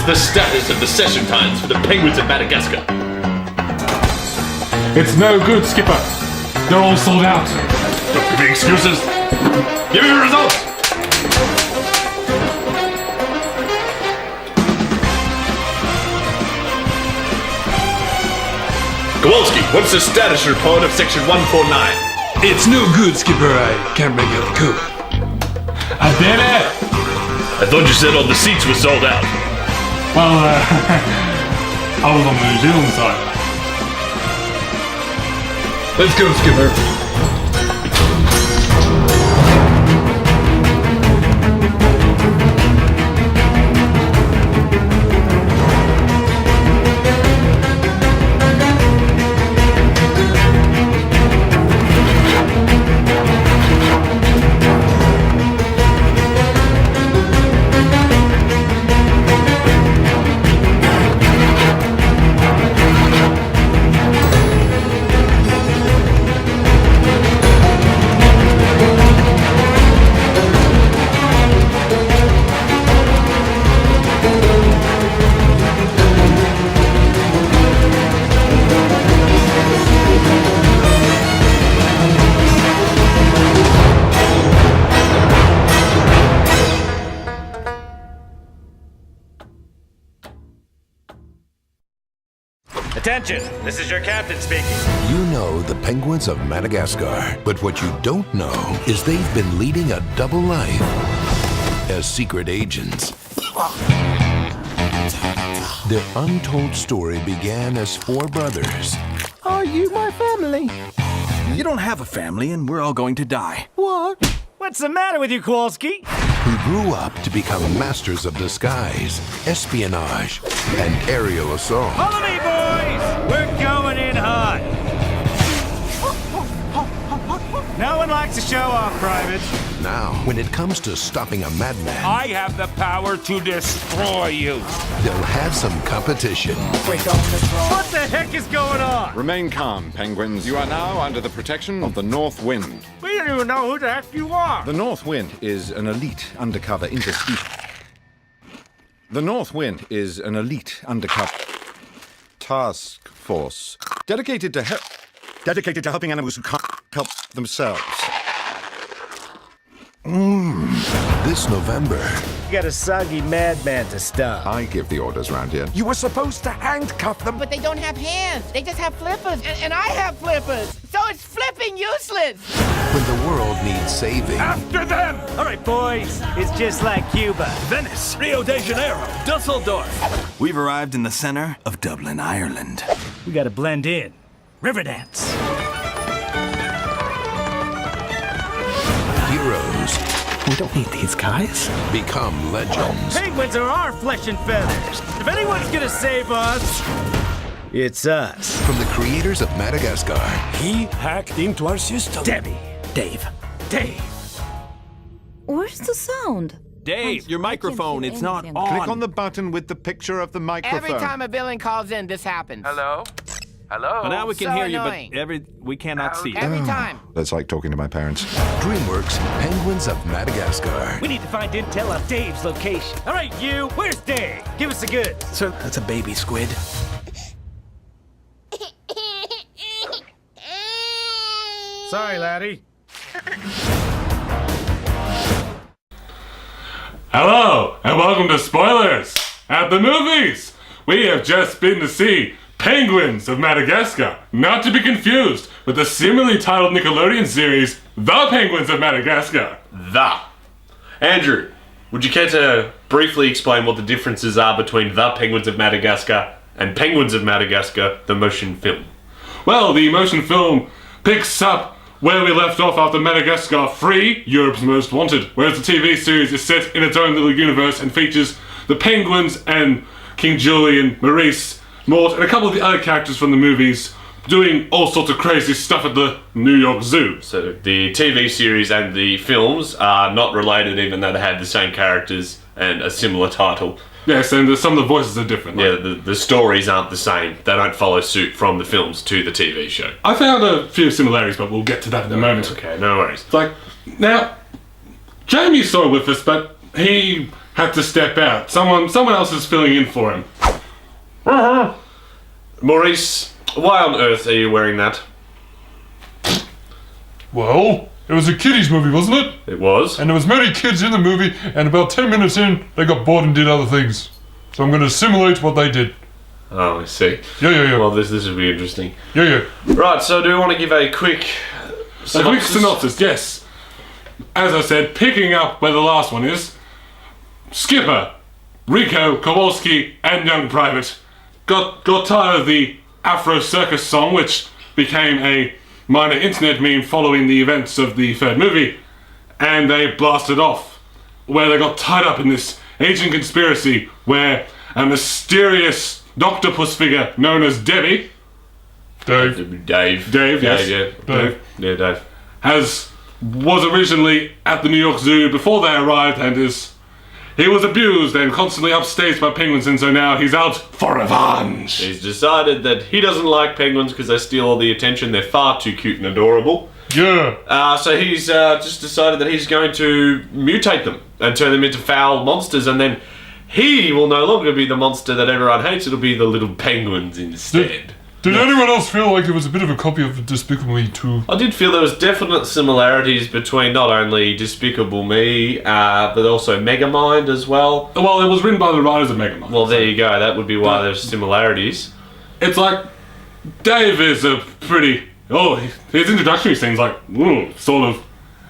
What's the status of the session times for the Penguins of Madagascar? It's no good, Skipper. They're all sold out. Don't give me excuses. Give me the results. Kowalski, what's the status report of section 149? It's no good, Skipper. I can't make out the code. I did it! I thought you said all the seats were sold out. Well, I was on the New Zealand side. Let's go, Skipper. Attention, this is your captain speaking. You know the Penguins of Madagascar, but what you don't know is they've been leading a double life as secret agents. Their untold story began as four brothers. Are you my family? You don't have a family and we're all going to die. What? What's the matter with you, Kowalski? Who grew up to become masters of disguise, espionage, and aerial assault. Follow me, boys! We're going in hot. No one likes to show off, Private. Now, when it comes to stopping a madman, I have the power to destroy you. they'll have some competition. What the heck is going on? Remain calm, Penguins. You are now under the protection of the North Wind. We don't even know who the heck you are. The North Wind is an elite undercover The North Wind is an elite undercover task force dedicated to helping animals who can't help themselves. This November, You got a soggy madman to stop. I give the orders round here. You were supposed to handcuff them. But they don't have hands. They just have flippers. And I have flippers. So it's flipping useless. when the world needs saving, After them! All right, boys. It's just like Cuba. Venice, Rio de Janeiro, Dusseldorf. We've arrived in the center of Dublin, Ireland. We gotta blend in. Riverdance. heroes We don't need these guys. become legends. Penguins are our flesh and feathers. If anyone's gonna save us, it's us. From the creators of Madagascar, He hacked into our system. Debbie. Dave. Where's the sound? Dave, your microphone, it's not on. Click on the button with the picture of the microphone. Every time a villain calls in, this happens. Hello? Hello? Well, now we can So hear annoying. you, but we cannot see you. Every time. That's like talking to my parents. DreamWorks Penguins of Madagascar. We need to find intel on Dave's location. All right, you. Where's Dave? Give us the goods. So that's a baby squid. Sorry, laddie. Hello, and welcome to Spoilers! At the movies! We have just been to see Penguins of Madagascar, not to be confused with the similarly titled Nickelodeon series, The Penguins of Madagascar. Andrew, would you care to briefly explain what the differences are between The Penguins of Madagascar and Penguins of Madagascar, the motion film? Well, the motion film picks up where we left off after Madagascar 3, Europe's Most Wanted, whereas the TV series is set in its own little universe and features the Penguins and King Julian, Maurice, Mort, and a couple of the other characters from the movies doing all sorts of crazy stuff at the New York Zoo. So the TV series and the films are not related, even though they had the same characters and a similar title. Yes, and some of the voices are different. Yeah, the stories aren't the same. They don't follow suit from the films to the TV show. I found a few similarities, but we'll get to that in a moment. Okay, no worries. It's like, now, Jamie's still with us, but he had to step out. Someone else is filling in for him. Maurice, why on earth are you wearing that? Well, it was a kiddies movie, wasn't it? It was. And there was many kids in the movie, and about 10 minutes in, they got bored and did other things. So I'm going to simulate what they did. Oh, I see. Yeah. Well, this will be interesting. Yeah. Right, so do you want to give a quick synopsis? A quick synopsis, yes. As I said, picking up where the last one is, Skipper, Rico, Kowalski, and Young Private got tired of the Afro Circus song, which became a minor internet meme following the events of the third movie, and they blasted off, where they got tied up in this ancient conspiracy where a mysterious octopus figure known as Dave, yes. Dave, was originally at the New York Zoo before they arrived, and he was abused and constantly upstaged by penguins, and so now he's out for revenge. He's decided that he doesn't like penguins because they steal all the attention. They're far too cute and adorable. Yeah. So he's just decided that he's going to mutate them and turn them into foul monsters, and then he will no longer be the monster that everyone hates. It'll be the little penguins instead. Did anyone else feel like it was a bit of a copy of Despicable Me 2? I did feel there was definite similarities between not only Despicable Me, but also Megamind as well. Well, it was written by the writers of Megamind. Well, there you go. That would be why there's similarities. It's like Dave is a pretty... his introductory scene's like, sort of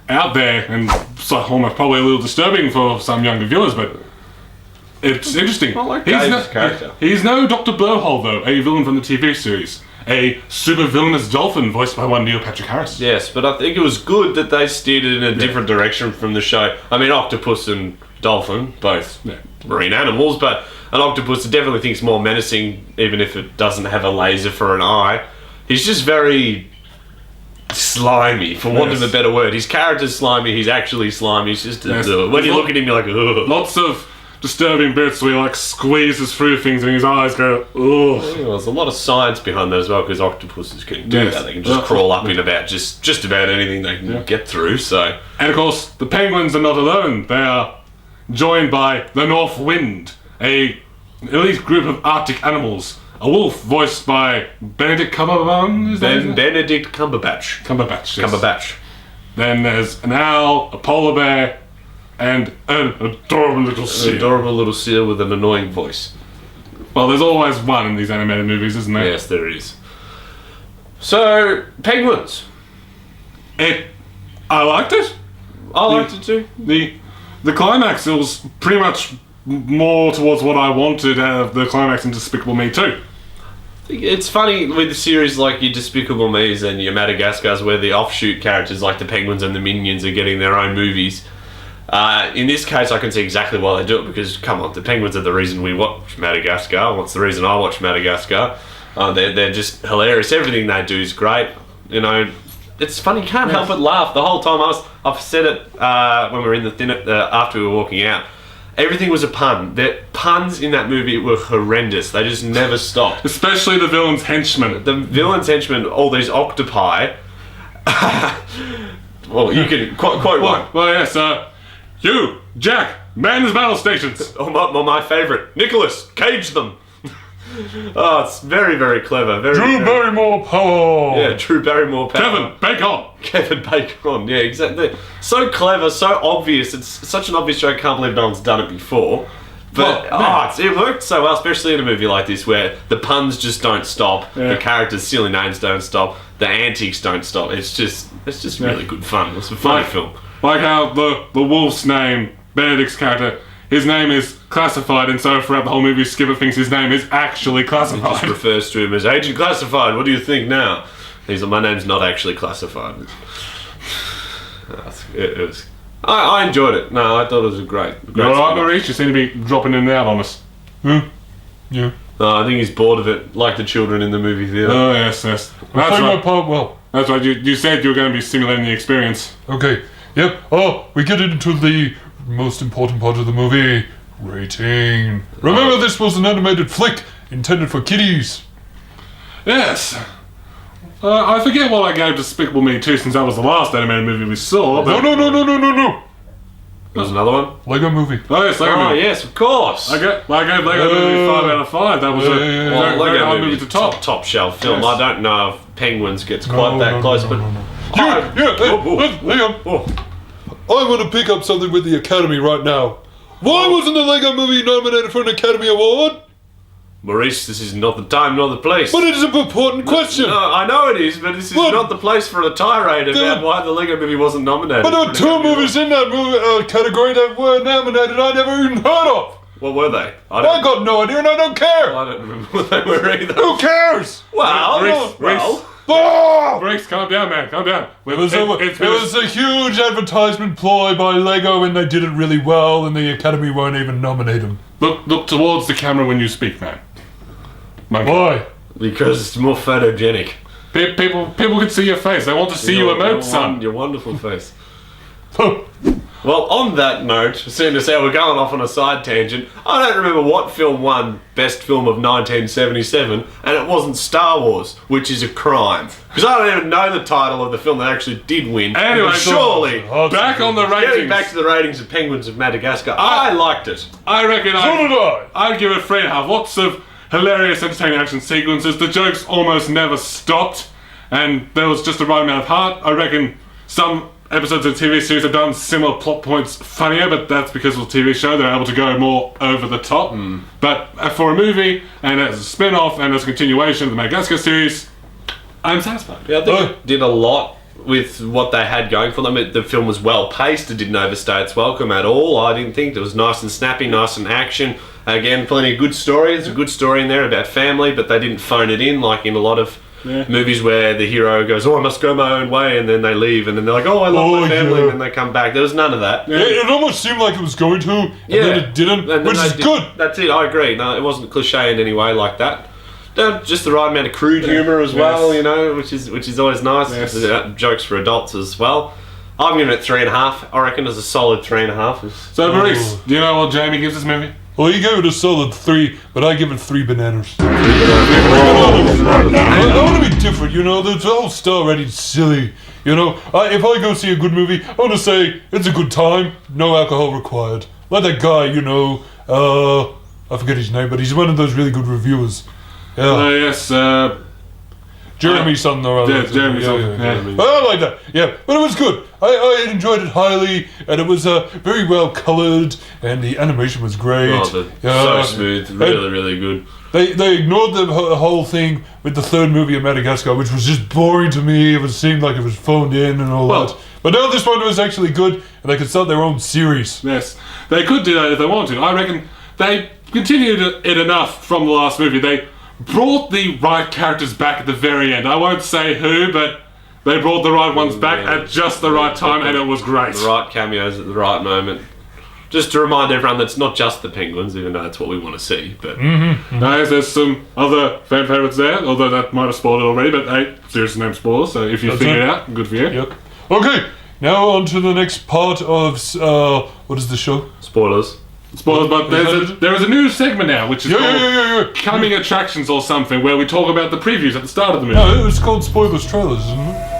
out there, and it's like almost probably a little disturbing for some younger viewers, but it's interesting. I like Dave's character. He's no Dr. Blowhole, though, a villain from the TV series. A super villainous dolphin voiced by one Neil Patrick Harris. Yes, but I think it was good that they steered it in a different direction from the show. I mean, octopus and dolphin, both marine animals, but an octopus I definitely thinks more menacing, even if it doesn't have a laser for an eye. He's just very slimy, for want of a better word. His character's slimy, he's actually slimy. He's just when you look at him, you're like, ugh. Lots of disturbing bits where he like squeezes through things and his eyes go, ugh. Well, there's a lot of science behind that as well, because octopuses can do that. They can just crawl up in about just about anything they can get through. So, and of course, the penguins are not alone. They are joined by the North Wind, a elite group of Arctic animals. A wolf voiced by Benedict Cumberbatch. Benedict Cumberbatch. Cumberbatch, yes. Cumberbatch. Then there's an owl, a polar bear, and an adorable little seal. An adorable little seal with an annoying voice. Well, there's always one in these animated movies, isn't there? Yes, there is. So, penguins. I liked it. I liked it too. The climax, it was pretty much more towards what I wanted out of the climax in Despicable Me 2. It's funny with the series like your Despicable Me's and your Madagascar's, where the offshoot characters like the penguins and the minions are getting their own movies. In this case, I can see exactly why they do it, because, come on, the penguins are the reason we watch Madagascar. What's the reason I watch Madagascar? They're just hilarious. Everything they do is great. You know, it's funny. You can't help but laugh the whole time. I've said it when we were in the after we were walking out. Everything was a pun. The puns in that movie were horrendous. They just never stopped. Especially the villain's henchmen. The villain's henchmen, all these octopi. Well, you can quote one. Well, yes, you, Jack, man his battle stations. Oh, my favourite. Nicholas, cage them. Oh, it's very, very clever. Drew Barrymore power. Yeah, Drew Barrymore power. Kevin Bacon. Yeah, exactly. So clever, so obvious. It's such an obvious joke. I can't believe no one's done it before. But it worked so well, especially in a movie like this, where the puns just don't stop. The characters' silly names don't stop. The antics don't stop. It's just really good fun. It's a funny film. Like how the wolf's name, Benedict's character, his name is classified, and so throughout the whole movie, Skipper thinks his name is actually classified. He just refers to him as Agent Classified. What do you think now? He's like, my name's not actually classified. I enjoyed it. No, I thought it was a great. You're alright, Maurice? You seem to be dropping in and out on us. Yeah. No, I think he's bored of it, like the children in the movie theatre. Oh, yes. That's right. my part well. That's right. You said you were going to be simulating the experience. Okay. Yep. Oh, we get into the most important part of the movie. Rating. Remember, this was an animated flick intended for kiddies. Yes. I forget what I gave Despicable Me 2, since that was the last animated movie we saw. But No. There's another one. Lego Movie. Oh, yes, Lego Oh Movie. yes, of course. I gave Lego Movie 5 out of 5. That was a very hard movie to top. Top shelf film. Yes. I don't know if Penguins gets quite that close, but Liam. I want to pick up something with the Academy right now. Why wasn't the Lego Movie nominated for an Academy Award? Maurice, this is not the time nor the place. But it is an important question. No, I know it is, but this is not the place for a tirade about why the Lego Movie wasn't nominated. But there were two movies in that movie category that were nominated I never even heard of. What were they? I got no idea and I don't care. I don't remember what they were either. Who cares? Maurice, calm down, man. Calm down. It was a huge advertisement ploy by Lego and they did it really well and the Academy won't even nominate them. Look towards the camera when you speak, man. Why? Because it's more photogenic. People can see your face. They want to see you emote, son. Your wonderful face. Well, on that note, seeing as how we're going off on a side tangent, I don't remember what film won Best Film of 1977, and it wasn't Star Wars, which is a crime. Because I don't even know the title of the film that actually did win. Anyway, surely, back on the ratings. Getting back to the ratings of Penguins of Madagascar, I liked it. I reckon I. I'd give it 3.5. Lots of hilarious, entertaining action sequences. The jokes almost never stopped, and there was just the right amount of heart. I reckon some episodes of the TV series have done similar plot points funnier, but that's because of the TV show. They're able to go more over the top. But for a movie, and as a spin-off, and as a continuation of the Madagascar series, I'm satisfied. Yeah, I think it did a lot with what they had going for them. The film was well paced. It didn't overstay its welcome at all. I didn't think it was nice and snappy, nice and action. Again, plenty of good story. There's a good story in there about family, but they didn't phone it in like in a lot of movies where the hero goes, I must go my own way, and then they leave, and then they're like, I love my family, and then they come back. There was none of that. It almost seemed like it was going to, and then it didn't, which is good. That's it, I agree. No, it wasn't cliche in any way like that. Just the right amount of crude humour as well, you know, which is always nice. Jokes for adults as well. I'm giving it 3.5. I reckon it's a solid 3.5. So, Maurice, do you know what Jamie gives this movie? Well, you gave it a solid 3, but I give it 3 bananas. I want to be different, you know. The whole star rating's silly, you know. If I go see a good movie, I want to say it's a good time, no alcohol required. Like that guy, you know. I forget his name, but he's one of those really good reviewers. Yeah. Yes. Jeremy something or other. Yeah, Jeremy something. Yeah. I like that. Yeah, but it was good. I enjoyed it highly, and it was very well coloured, and the animation was great. So smooth, really good. They ignored the whole thing with the third movie of Madagascar, which was just boring to me. It seemed like it was phoned in and all that. But now this one was actually good, and they could start their own series. Yes, they could do that if they wanted to. I reckon they continued it enough from the last movie. They brought the right characters back at the very end. I won't say who, but they brought the right ones back at just the right time, and it was great. The right cameos at the right moment. Just to remind everyone that it's not just the Penguins, even though that's what we want to see. But no, there's some other fan favourites there, although that might have spoiled it already, but hey, serious name spoilers, so if you figure it out, good for you. Yep. Okay, now on to the next part of, what is the show? Spoilers, but there is a new segment now, which is called Coming Attractions or something, where we talk about the previews at the start of the movie. No, it's called Spoilers Trailers, isn't it?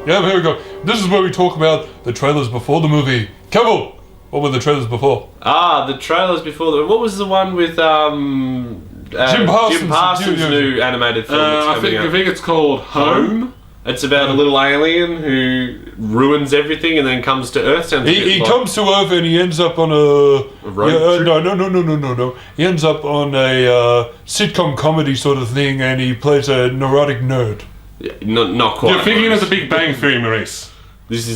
Yeah, here we go. This is where we talk about the trailers before the movie. Campbell, what were the trailers before? The trailers before what was the one with Jim Parsons' new animated film that's coming out? I think it's called Home. It's about a little alien who ruins everything and then comes to Earth. He comes to Earth and he ends up on a road trip? No. He ends up on a sitcom comedy sort of thing, and he plays a neurotic nerd. Yeah, not quite. You're thinking of the Big Bang Theory, Maurice. This is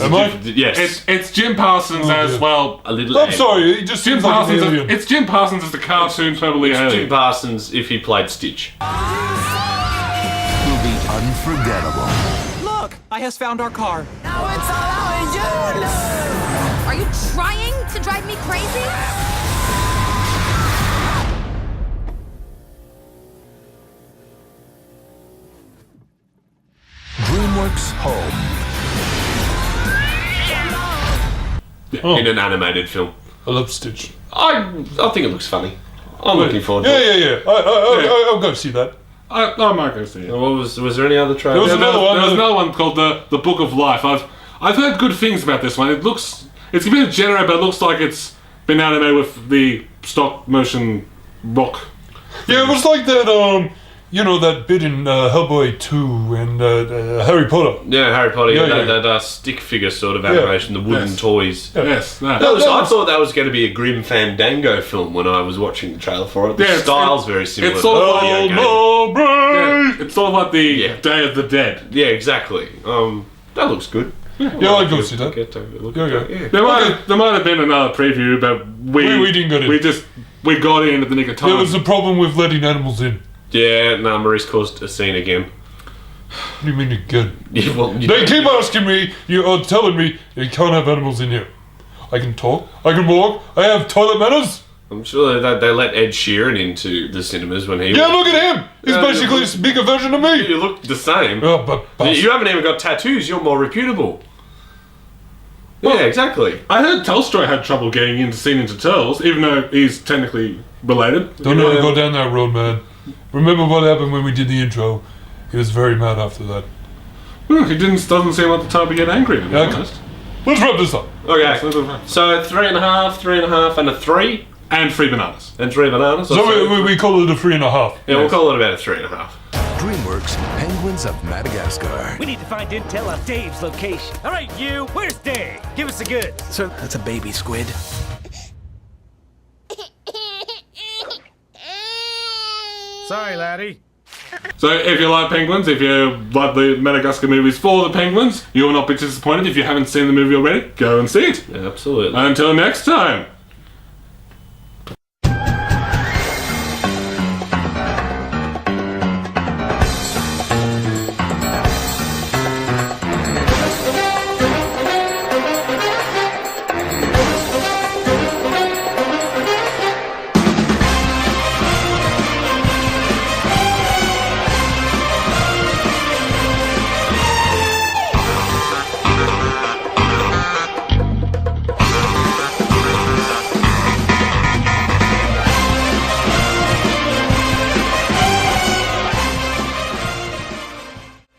yes. It's Jim Parsons as well. A little. I'm sorry. He just Jim seems like Parsons. an alien. It's Jim Parsons as the cartoon totally alien. Jim Parsons if he played Stitch. Movie unforgettable. Look, I has found our car. Now it's all on you, love. Are you trying to drive me crazy? DreamWorks Home. In an animated film. I love Stitch. I think it looks funny. I'm looking forward to it. Yeah. I'll go see that. I might go see it. Was there any other trailer? There was another one. There was another one called the Book of Life. I've heard good things about this one. It's a bit generic, but it looks like it's been animated with the stop motion rock. Yeah, it was like that, that bit in Hellboy 2 and Harry Potter. Yeah, Harry Potter. Yeah, that stick figure sort of animation, the wooden toys. Yeah. Yes, I thought that was going to be a Grim Fandango film when I was watching the trailer for it. The style's very similar. It's sort of like it's sort of like the Day of the Dead. Yeah, exactly. That looks good. Yeah, I'd go see that. There might have been another preview, but we didn't get in. We got in at the nick of time. There was a problem with letting animals in. Yeah, Maurice caused a scene again. What do you mean again? Yeah, well, they keep asking me, telling me you can't have animals in here. I can talk, I can walk, I have toilet manners. I'm sure that they let Ed Sheeran into the cinemas when he... Yeah, look at him! He's basically a bigger version of me! You look the same. Oh, but you haven't even got tattoos, you're more reputable. Well, yeah, exactly. I heard Tolstoy had trouble getting into Turtles, even though he's technically related. Don't ever go down that road, man. Remember what happened when we did the intro? He was very mad after that. Well, he doesn't seem like the type to get angry, to be honest. Let's wrap this up. Okay, so 3.5, 3.5, and a 3. And 3 bananas. And 3 bananas. So we call it a 3.5. Yeah, we'll call it about a 3.5. DreamWorks Penguins of Madagascar. We need to find intel on Dave's location. All right, you, where's Dave? Give us the goods. So that's a baby squid. Sorry, laddie. So if you like penguins, if you like the Madagascar movies for the penguins, you will not be disappointed. If you haven't seen the movie already, go and see it. Yeah, absolutely. Until next time.